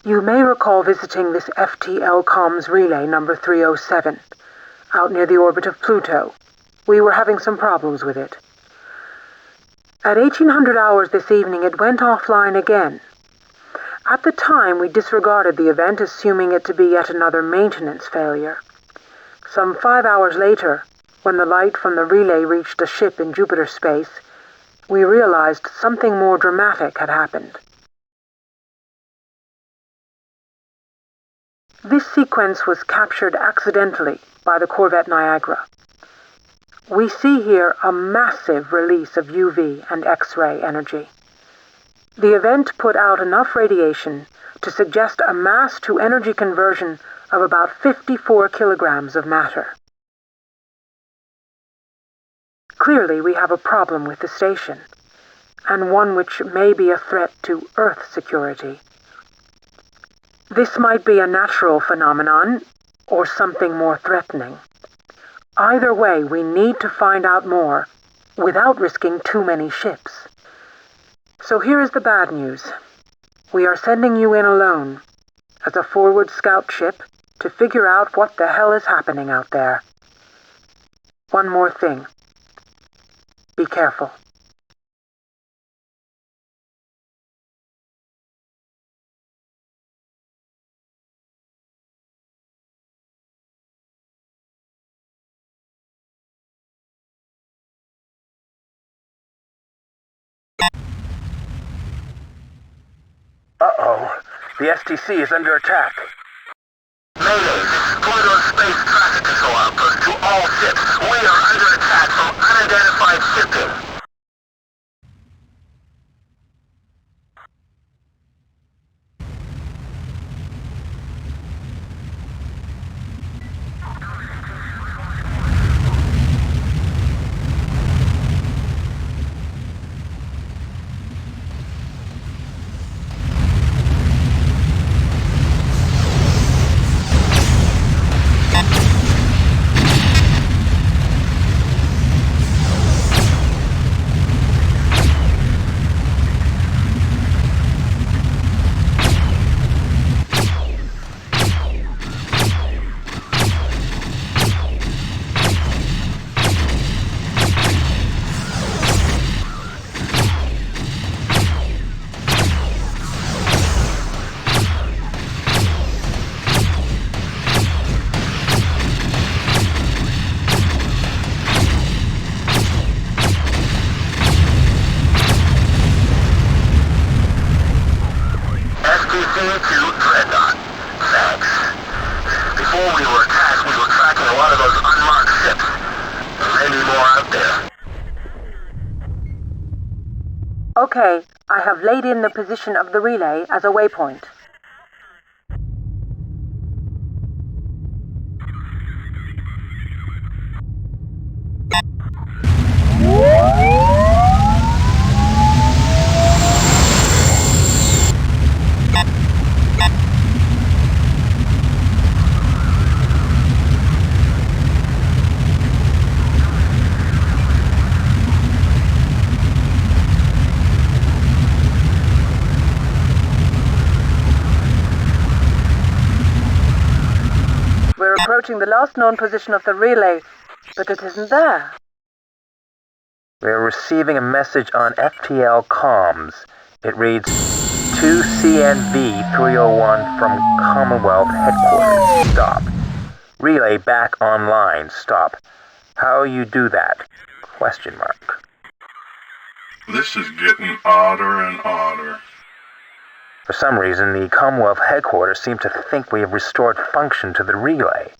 You may recall visiting this FTL comms relay number 307, out near the orbit of Pluto. We were having some problems with it. At 1800 hours this evening, it went offline again. At the time, we disregarded the event, assuming it to be yet another maintenance failure. Some 5 hours later, when the light from the relay reached a ship in Jupiter space, we realized something more dramatic had happened. This sequence was captured accidentally by the Corvette Niagara. We see here a massive release of UV and X-ray energy. The event put out enough radiation to suggest a mass-to-energy conversion of about 54 kilograms of matter. Clearly, we have a problem with the station, and one which may be a threat to Earth security. This might be a natural phenomenon, or something more threatening. Either way, we need to find out more, without risking too many ships. So here is the bad news. We are sending you in alone, as a forward scout ship, to figure out what the hell is happening out there. One more thing. Be careful. Uh-oh. The STC is under attack. Mayday, this is Pluto's Space Traffic Control Outpost to all ships. We are under attack from unidentified shipping. Okay, I have laid in the position of the relay as a waypoint. We're approaching the last known position of the relay, but it isn't there. We're receiving a message on FTL comms. It reads 2CNV 301 from Commonwealth Headquarters. Stop. Relay back online. Stop. How you do that? Question mark. This is getting odder and odder. For some reason, the Commonwealth Headquarters seem to think we have restored function to the relay.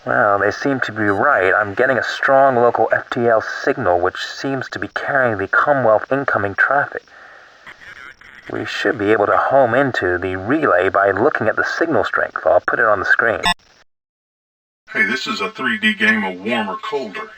Well, they seem to be right. I'm getting a strong local FTL signal which seems to be carrying the Commonwealth incoming traffic. We should be able to home into the relay by looking at the signal strength. I'll put it on the screen. Hey, this is a 3D game of warm or colder.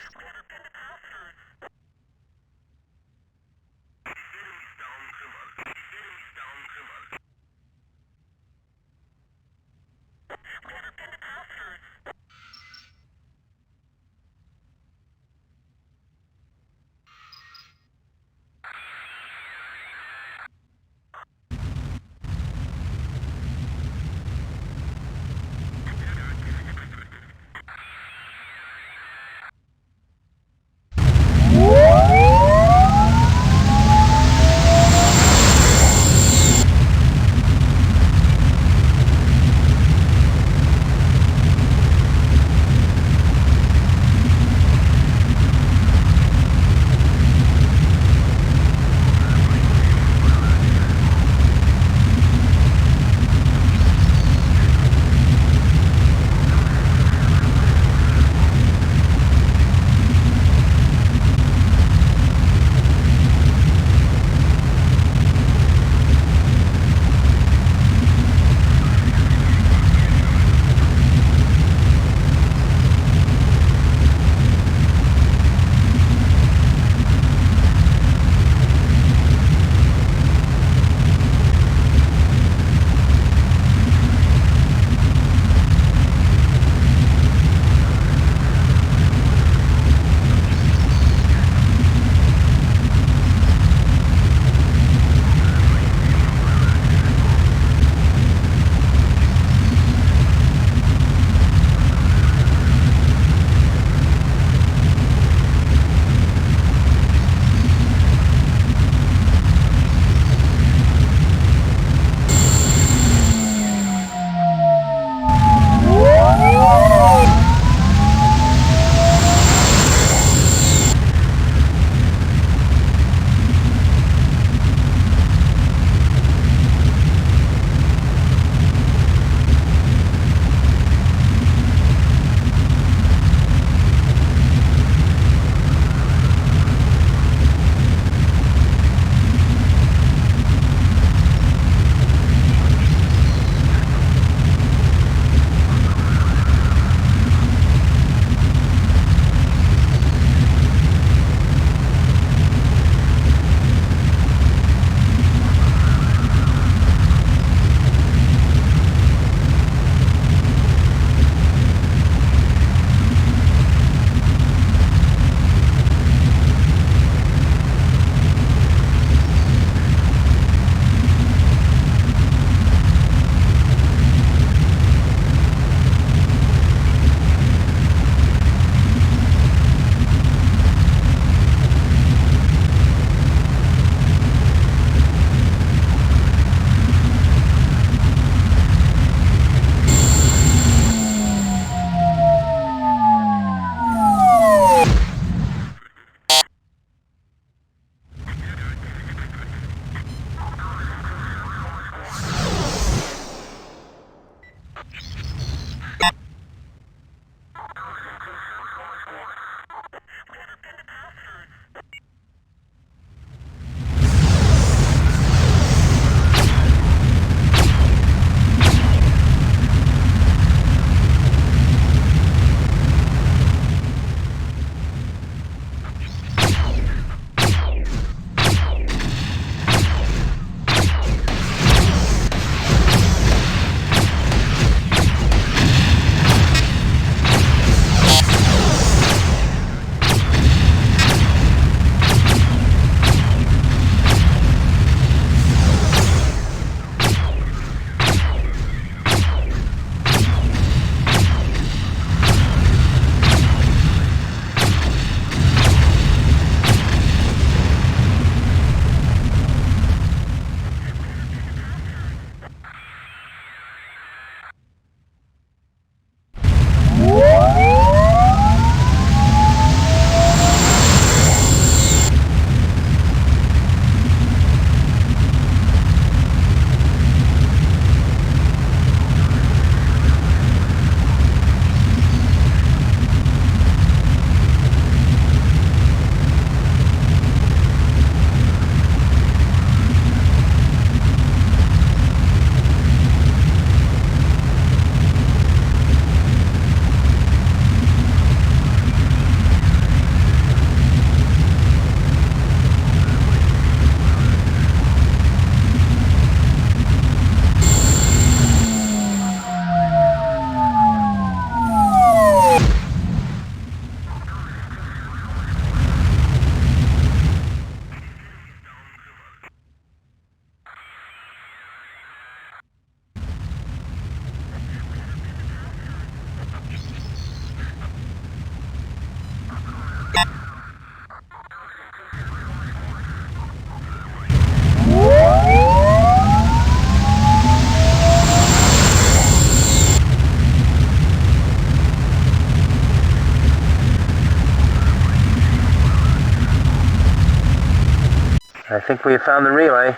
I think we have found the relay.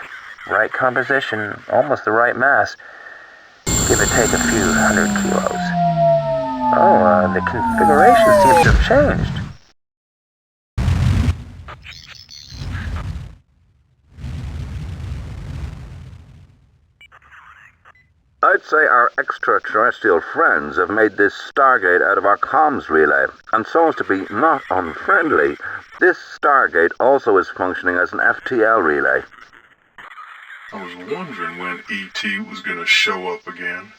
Right composition, almost the right mass. Give or take a few hundred kilos. Oh, the configuration seems to have changed. I'd say our extraterrestrial friends have made this Stargate out of our comms relay, and so as to be not unfriendly, this Stargate also is functioning as an FTL relay. I was wondering when E.T. was going to show up again.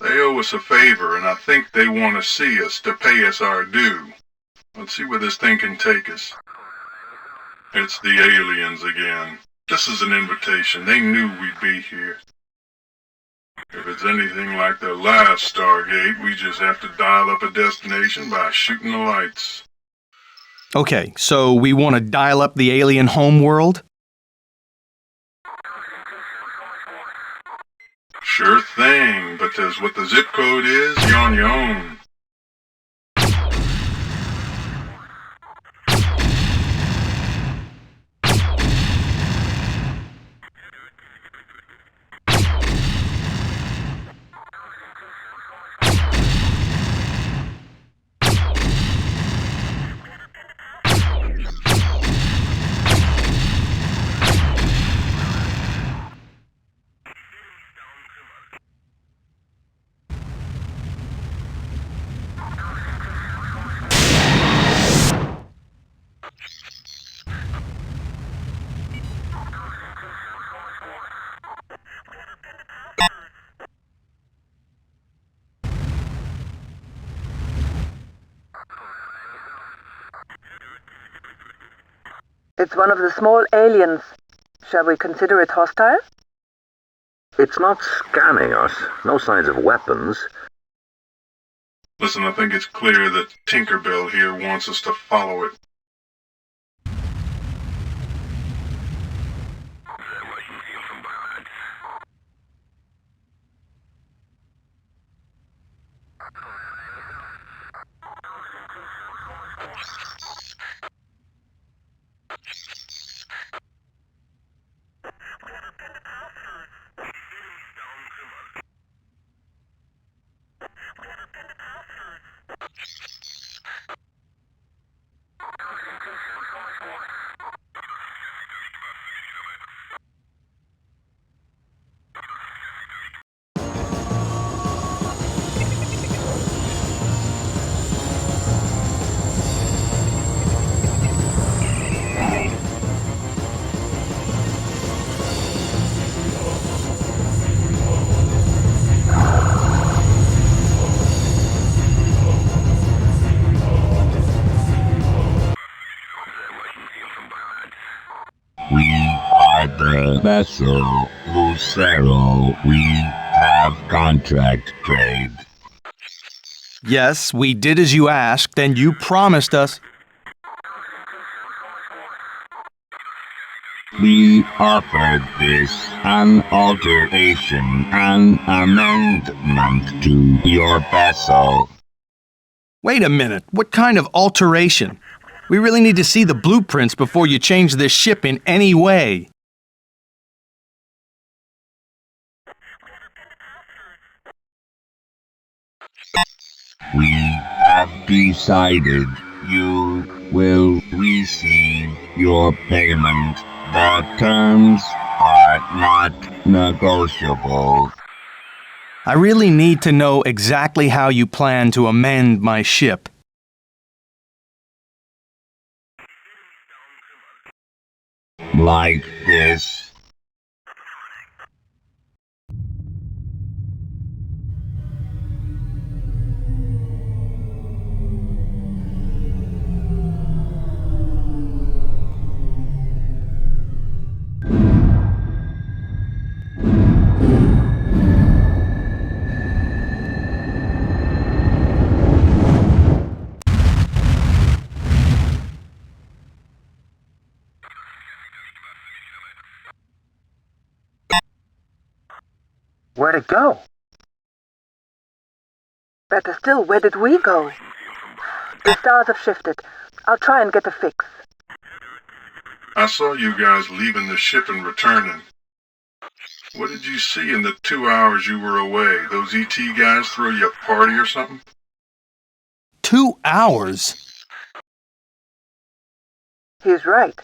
They owe us a favor, and I think they want to see us to pay us our due. Let's see where this thing can take us. It's the aliens again. This is an invitation. They knew we'd be here. If it's anything like the last Stargate, we just have to dial up a destination by shooting the lights. Okay, so we want to dial up the alien homeworld? Sure thing, but as what the zip code is, you're on your own. It's one of the small aliens. Shall we consider it hostile? It's not scanning us. No signs of weapons. Listen, I think it's clear that Tinkerbell here wants us to follow it. We are the vessel Lucero. We have contract trade. Yes, we did as you asked, and you promised us. We offered this an alteration, an amendment to your vessel. Wait a minute, what kind of alteration? We really need to see the blueprints before you change this ship in any way. We have decided you will receive your payment. The terms are not negotiable. I really need to know exactly how you plan to amend my ship. Like this. Where'd it go? Better still, where did we go? The stars have shifted. I'll try and get a fix. I saw you guys leaving the ship and returning. What did you see in the 2 hours you were away? Those ET guys throw you a party or something? 2 hours? He's right.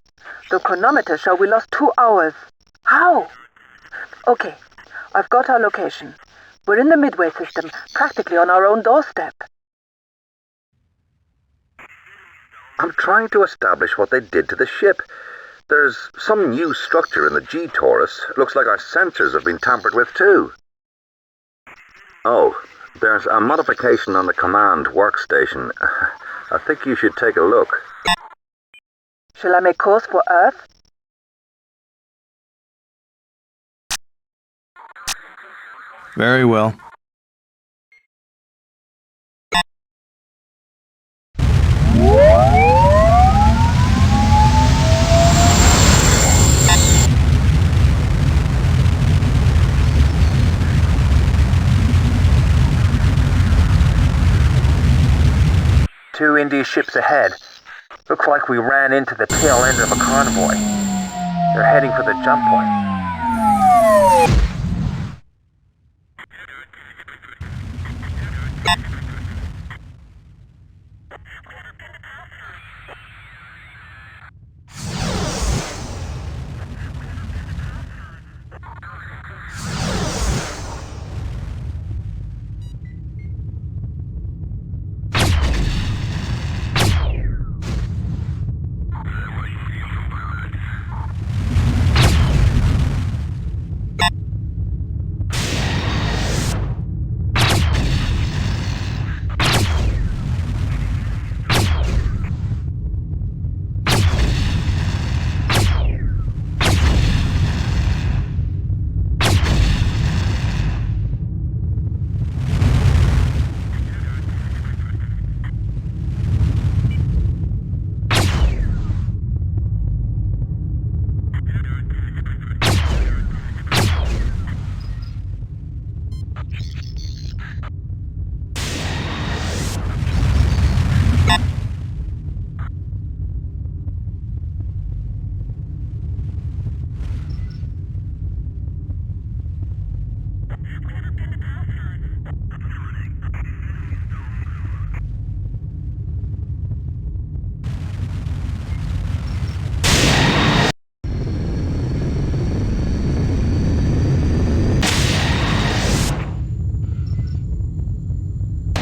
The chronometer show we lost 2 hours. How? Okay, I've got our location. We're in the Midway system, practically on our own doorstep. I'm trying to establish what they did to the ship. There's some new structure in the G-torus. Looks like our sensors have been tampered with too. Oh, there's a modification on the command workstation. I think you should take a look. Shall I make course for Earth? Very well. Two Indie ships ahead. Looks like we ran into the tail end of a convoy. They're heading for the jump point.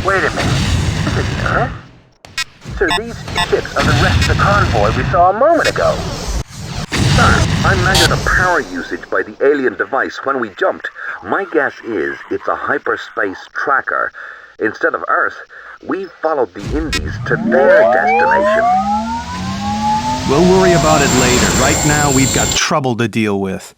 Wait a minute. This isn't Earth. Sir, these ships are the rest of the convoy we saw a moment ago. Sir, I measured the power usage by the alien device when we jumped. My guess is it's a hyperspace tracker. Instead of Earth, we followed the Indies to their destination. We'll worry about it later. Right now, we've got trouble to deal with.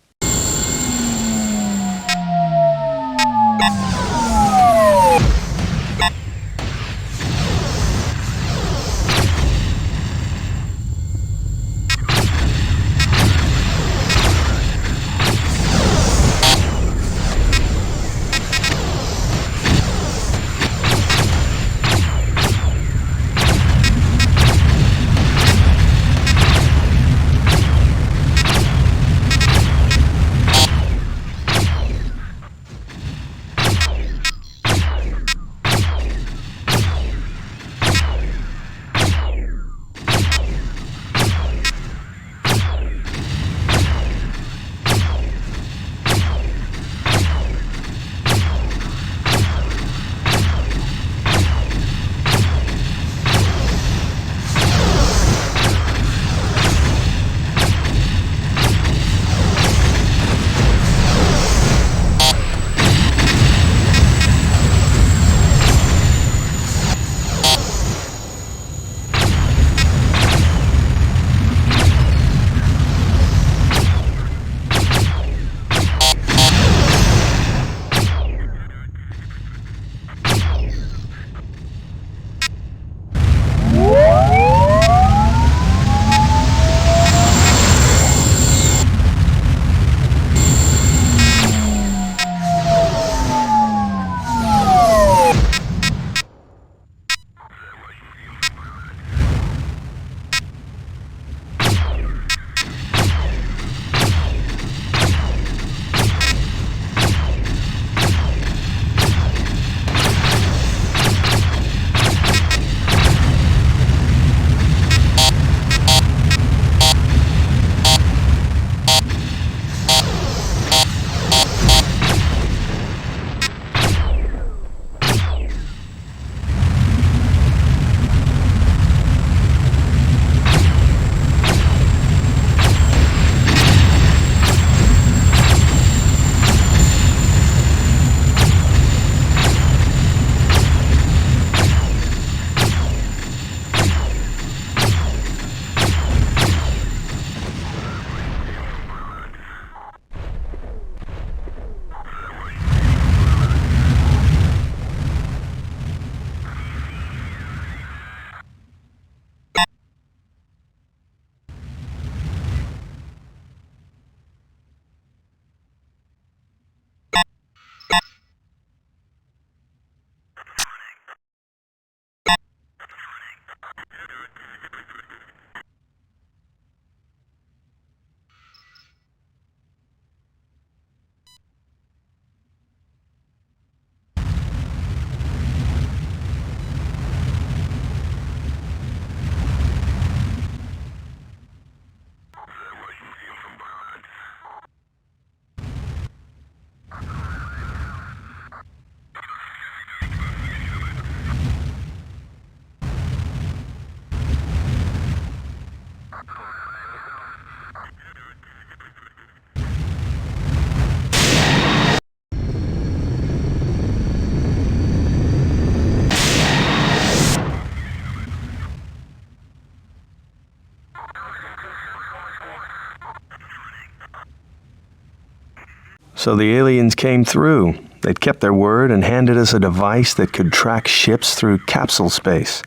So the aliens came through. They'd kept their word and handed us a device that could track ships through capsule space.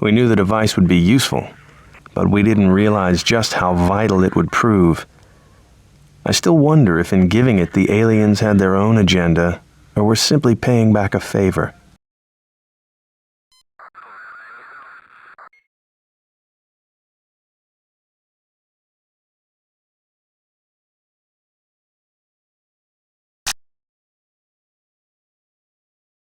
We knew the device would be useful, but we didn't realize just how vital it would prove. I still wonder if in giving it the aliens had their own agenda or were simply paying back a favor.